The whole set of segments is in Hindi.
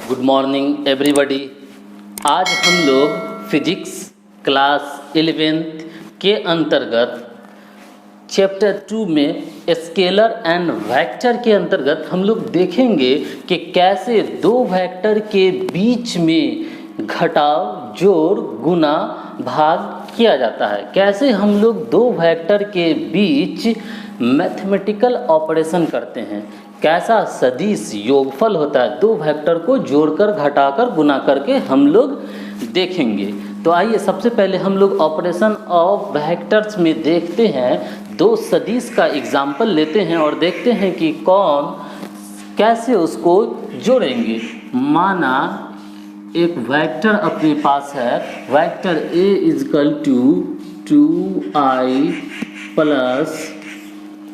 Good morning everybody. आज हम लोग फिजिक्स क्लास 11th के अंतर्गत चैप्टर 2 में स्केलर एंड वेक्टर के अंतर्गत हम लोग देखेंगे कि कैसे दो वेक्टर के बीच में घटाव, जोड़, गुना, भाग किया जाता है। कैसे हम लोग दो वेक्टर के बीच मैथमेटिकल ऑपरेशन करते हैं, कैसा सदिश योगफल होता है, दो वेक्टर को जोड़कर, घटाकर, गुना करके हम लोग देखेंगे। तो आइए सबसे पहले हम लोग ऑपरेशन ऑफ वेक्टर्स में देखते हैं, दो सदिश का एग्जाम्पल लेते हैं और देखते हैं कि कौन कैसे उसको जोड़ेंगे। माना एक वेक्टर अपने पास है, vector a is equal to 2i plus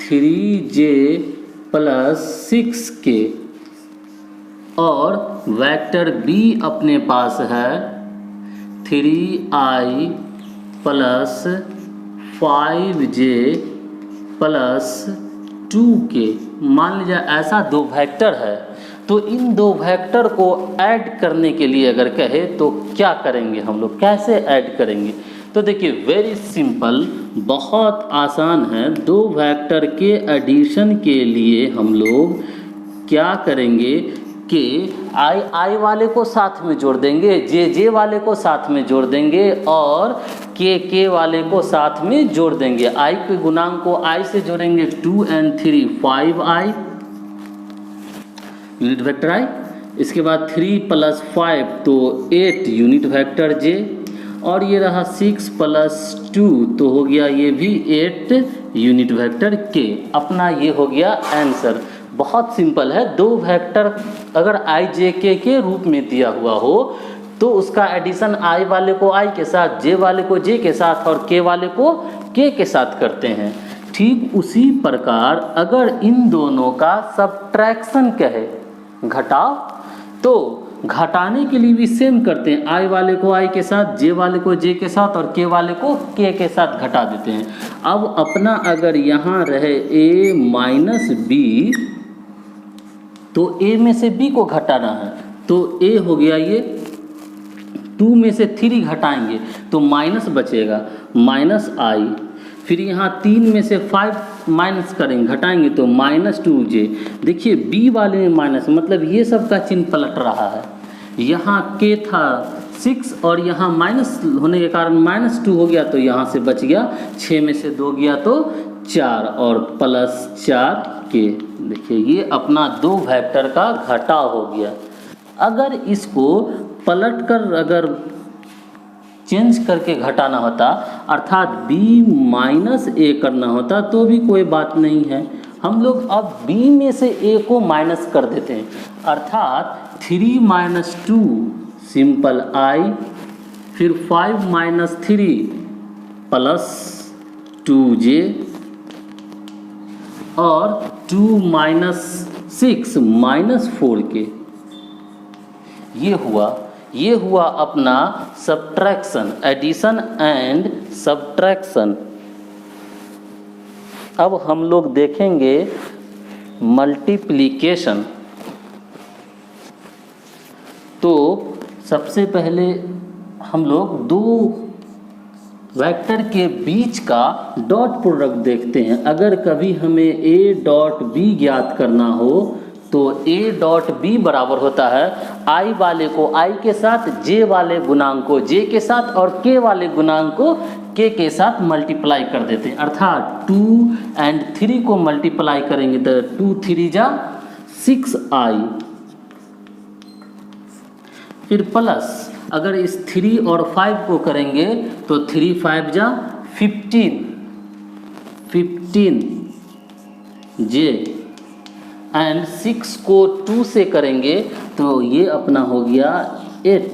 3j plus 6k और वेक्टर b अपने पास है 3i plus 5j plus 2k। मान लीजिए ऐसा दो वेक्टर है, तो इन दो वेक्टर को ऐड करने के लिए अगर कहे तो क्या करेंगे हम लोग, कैसे ऐड करेंगे? तो देखिए वेरी सिंपल, बहुत आसान है। दो वेक्टर के एडिशन के लिए हम लोग क्या करेंगे कि आई वाले को साथ में जोड़ देंगे, जे वाले को साथ में जोड़ देंगे और के वाले को साथ में जोड़ देंगे। आई के गुणांक को आई से जोड़ेंगे, 2 and 3 5i यूनिट वेक्टर आई। इसके बाद 3 प्लस 5 तो 8 यूनिट वेक्टर जे, और ये रहा 6 प्लस 2 तो हो गया ये भी 8 यूनिट वेक्टर के। अपना ये हो गया आंसर। बहुत सिंपल है। दो वेक्टर अगर आई जे के रूप में दिया हुआ हो तो उसका एडिशन आई वाले को आई के साथ, जे वाले को जे के साथ और के वाले को के साथ करते हैं। ठीक उसी प्रकार अगर इन दोनों का सब्ट्रैक्शन कहे, घटाव, तो घटाने के लिए भी सेम करते हैं। आई वाले को आई के साथ, जे वाले को जे के साथ और के वाले को के साथ घटा देते हैं। अब अपना अगर यहाँ रहे a माइनस बी, तो a में से b को घटाना है, तो a हो गया ये 2 में से 3 घटाएंगे तो माइनस बचेगा, माइनस आई। फिर यहाँ 3 में से 5 माइनस करेंगे, घटाएंगे तो माइनस 2j। देखिए बी वाले में माइनस, मतलब ये सब का चिन्ह पलट रहा है। यहाँ के था 6 और यहाँ माइनस होने के कारण माइनस 2 हो गया, तो यहाँ से बच गया 6 में से 2 गया तो 4 और प्लस 4k। देखिए ये अपना दो वेक्टर का घटाव हो गया। अगर इसको पलट कर अगर चेंज करके घटाना होता, अर्थात b माइनस a करना होता, तो भी कोई बात नहीं है। हम लोग अब b में से a को माइनस कर देते हैं, अर्थात 3 माइनस 2 सिंपल i, फिर 5 माइनस 3 प्लस 2j और 2 माइनस 6 माइनस 4k। ये हुआ अपना सब्ट्रैक्शन, एडिशन एंड सब्ट्रैक्शन। अब हम लोग देखेंगे मल्टीप्लिकेशन। तो सबसे पहले हम लोग दो वेक्टर के बीच का डॉट प्रोडक्ट देखते हैं। अगर कभी हमें a डॉट b ज्ञात करना हो तो a डॉट b बराबर होता है i वाले को i के साथ, j वाले गुणांक को j के साथ और k वाले गुणांक को k के साथ मल्टीप्लाई कर देते हैं। अर्थात 2 and 3 को मल्टीप्लाई करेंगे तो 2 3 जा 6i, फिर प्लस अगर इस 3 और 5 को करेंगे तो 3 5 जा 15 j एंड 6 को 2 से करेंगे तो ये अपना हो गया 8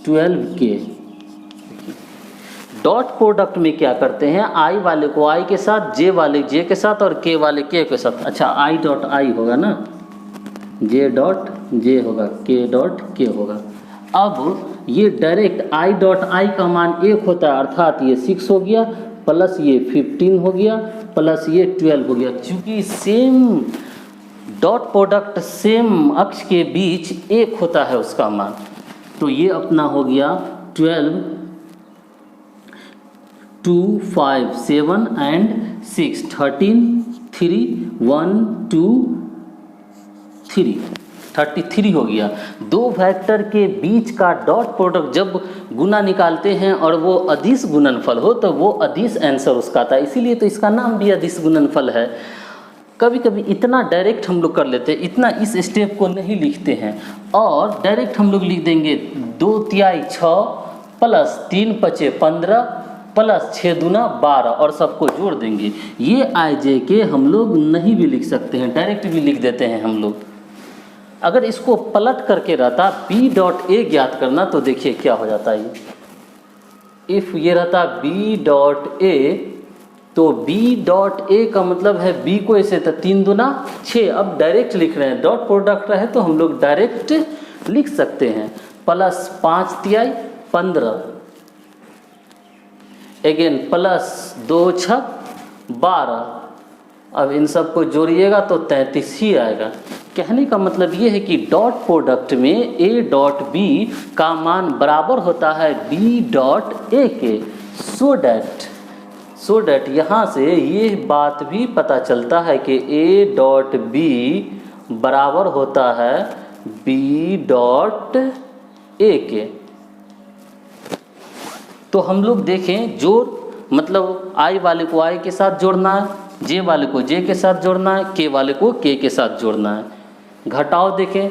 12 के। डॉट प्रोडक्ट में क्या करते हैं, आई वाले को आई के साथ, जे वाले जे के साथ और के वाले के साथ। अच्छा आई डॉट आई होगा ना, जे डॉट जे होगा, के डॉट के होगा। अब ये डायरेक्ट आई डॉट आई का मान 1 होता है, अर्थात ये 6 हो गया प्लस ये 15 हो गया प्लस ये 12 हो गया। चूँकि सेम डॉट प्रोडक्ट सेम अक्ष के बीच 1 होता है उसका मान। तो ये अपना हो गया 12, 2, 5, 7 एंड 6, 13, 3, 1, 2, 3, 33 हो गया। दो वेक्टर के बीच का डॉट प्रोडक्ट जब गुना निकालते हैं और वो अदिश गुणनफल हो तो वो अदिश आंसर उसका आता है, इसीलिए तो इसका नाम भी अदिश गुणनफल है। कभी कभी इतना डायरेक्ट हम लोग कर लेते हैं, इतना इस स्टेप को नहीं लिखते हैं और डायरेक्ट हम लोग लिख देंगे 2 तिहाई 6 प्लस 3 पचे 15 प्लस 6 दूना 12 और सबको जोड़ देंगे। ये आई जे के हम लोग नहीं भी लिख सकते हैं, डायरेक्ट भी लिख देते हैं हम लोग। अगर इसको पलट करके रहता बी डॉट ए ज्ञात करना तो देखिए क्या हो जाता है। इफ़ ये रहता बी डॉट ए तो बी डॉट ए का मतलब है बी को ऐसे था 3 दूना 6, अब डायरेक्ट लिख रहे हैं, डॉट प्रोडक्ट रहे तो हम लोग डायरेक्ट लिख सकते हैं। प्लस 5 तिहाई 15 अगेन प्लस 2 छक 12, अब इन सब को जोड़िएगा तो 33 ही आएगा। कहने का मतलब ये है कि डॉट प्रोडक्ट में ए डॉट बी का मान बराबर होता है बी डॉट ए के। सो डैट यहाँ से ये बात भी पता चलता है कि ए डॉट बी बराबर होता है बी डॉट ए के। तो हम लोग देखें जोड़ मतलब आई वाले को आई के साथ जोड़ना है, जे वाले को जे के साथ जोड़ना है, के वाले को के के साथ जोड़ना है। घटाव देखें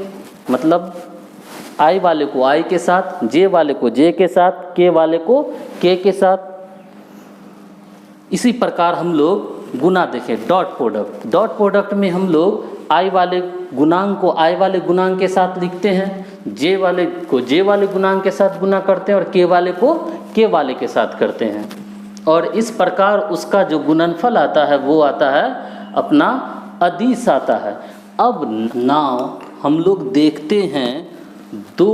मतलब आई वाले को आई के साथ, जे वाले को जे के साथ, के वाले को के के साथ। इसी प्रकार हम लोग गुना देखें डॉट प्रोडक्ट में हम लोग आई वाले गुणांक को आई वाले गुणांक के साथ लिखते हैं, जे वाले को जे वाले गुणांक के साथ गुना करते हैं और के वाले को के वाले के साथ करते हैं। और इस प्रकार उसका जो गुणनफल आता है वो आता है अपना अदिश आता है। अब नाउ हम लोग देखते हैं दो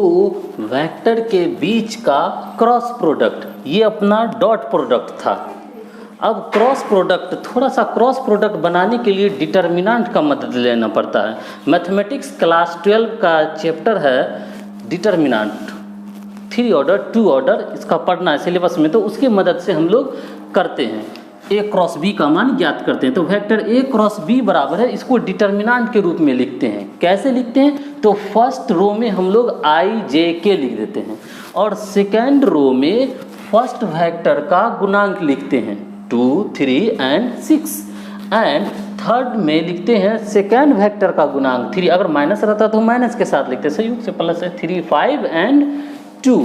वेक्टर के बीच का क्रॉस प्रोडक्ट, ये अपना डॉट प्रोडक्ट था। अब क्रॉस प्रोडक्ट थोड़ा सा क्रॉस प्रोडक्ट बनाने के लिए डिटर्मिनेंट का मदद लेना पड़ता है। मैथमेटिक्स क्लास 12 का चैप्टर है डिटर्मिनेंट, 3 ऑर्डर 2 ऑर्डर इसका पढ़ना है सिलेबस में, तो उसकी मदद से हम लोग करते हैं ए क्रॉस बी का मान ज्ञात करते हैं। तो वेक्टर ए क्रॉस बी बराबर है, इसको डिटर्मिनेंट के रूप में लिखते हैं। कैसे लिखते हैं तो फर्स्ट रो में हम लोग आई जे के लिख देते हैं और सेकेंड रो में फर्स्ट वेक्टर का गुणांक लिखते हैं 2, 3 एंड 6 एंड थर्ड में लिखते हैं सेकेंड वेक्टर का गुणांक 3। अगर माइनस रहता तो माइनस के साथ लिखते, संयुक्त से प्लस है 3, 5 एंड 2।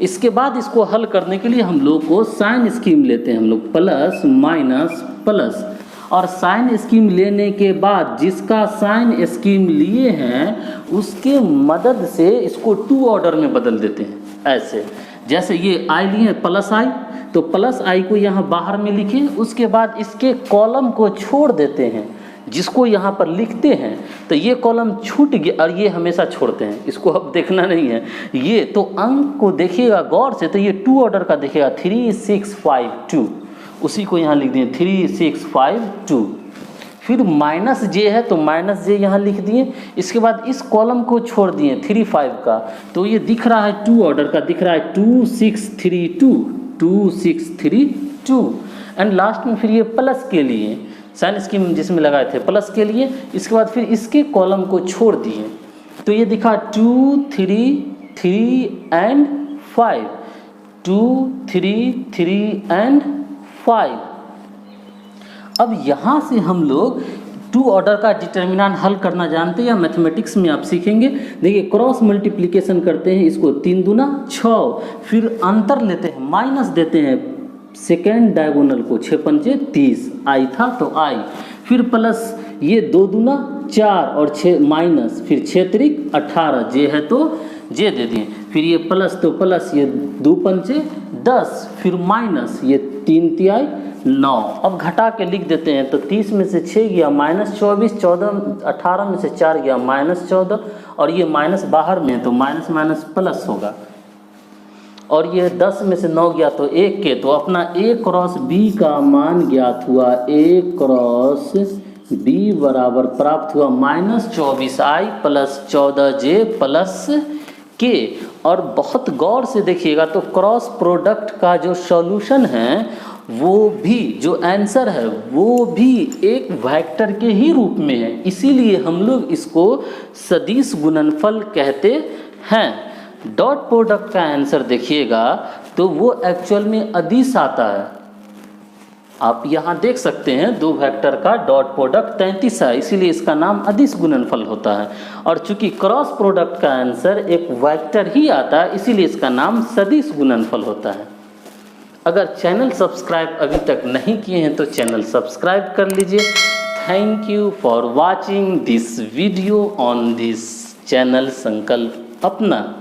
इसके बाद इसको हल करने के लिए हम लोग को साइन स्कीम लेते हैं, हम लोग प्लस माइनस प्लस, और साइन स्कीम लेने के बाद जिसका साइन स्कीम लिए हैं उसके मदद से इसको 2 ऑर्डर में बदल देते हैं। ऐसे जैसे ये आई लिए प्लस आई, तो प्लस आई को यहाँ बाहर में लिखें, उसके बाद इसके कॉलम को छोड़ देते हैं जिसको यहाँ पर लिखते हैं, तो ये कॉलम छूट गया और ये हमेशा छोड़ते हैं, इसको अब देखना नहीं है। ये तो अंक को देखिएगा गौर से, तो ये 2 ऑर्डर का देखिएगा 3, 6, 5, 2, उसी को यहाँ लिख दिए 3, 6, 5, 2। फिर माइनस जे है तो माइनस जे यहाँ लिख दिए, इसके बाद इस कॉलम को छोड़ दिए 3, 5 का, तो ये दिख रहा है 2 ऑर्डर का दिख रहा है 2, 6, 3, 2, 2, 6, 3, 2 एंड लास्ट में फिर ये प्लस के लिए साइन स्कीम जिसमें लगाए थे प्लस के लिए, इसके बाद फिर इसके कॉलम को छोड़ दिए, तो ये दिखा 2, 3, 3 एंड 5, 2, 3, 3 एंड 5। अब यहाँ से हम लोग 2 ऑर्डर का डिटर्मिनेंट हल करना जानते हैं या मैथमेटिक्स में आप सीखेंगे। देखिए क्रॉस मल्टीप्लिकेशन करते हैं, इसको 3 दूना 6, फिर अंतर लेते हैं माइनस देते हैं सेकेंड डायगोनल को 6 पंचे 30, आई था तो आई, फिर प्लस ये 2 दूना 4 और 6 माइनस, फिर 6 त्रिक 18, जे है तो जे दे दिए, फिर ये प्लस तो प्लस, ये 2 पंचे 10, फिर माइनस ये 3 तिहाई 9। अब घटा के लिख देते हैं, तो 30 में से 6 गया माइनस 24, 14 18 में से 4 गया माइनस 14, और ये माइनस बाहर में है तो माइनस माइनस प्लस होगा, और ये 10 में से 9 गया तो 1 के, तो अपना ए क्रॉस बी का मान ज्ञात हुआ, ए क्रॉस b बराबर प्राप्त हुआ -24i + 14j + k। और बहुत गौर से देखिएगा तो क्रॉस प्रोडक्ट का जो सॉल्यूशन है वो भी, जो आंसर है वो भी एक वेक्टर के ही रूप में है, इसीलिए हम लोग इसको सदिश गुणनफल कहते हैं। डॉट प्रोडक्ट का आंसर देखिएगा तो वो एक्चुअल में अदिश आता है। आप यहाँ देख सकते हैं दो वेक्टर का डॉट प्रोडक्ट 33 है, इसीलिए इसका नाम अदिश गुणनफल होता है। और चूंकि क्रॉस प्रोडक्ट का आंसर एक वेक्टर ही आता है, इसीलिए इसका नाम सदिश गुणनफल होता है। अगर चैनल सब्सक्राइब अभी तक नहीं किए हैं तो चैनल सब्सक्राइब कर लीजिए। Thank you for watching this video on this channel संकल्प अपना।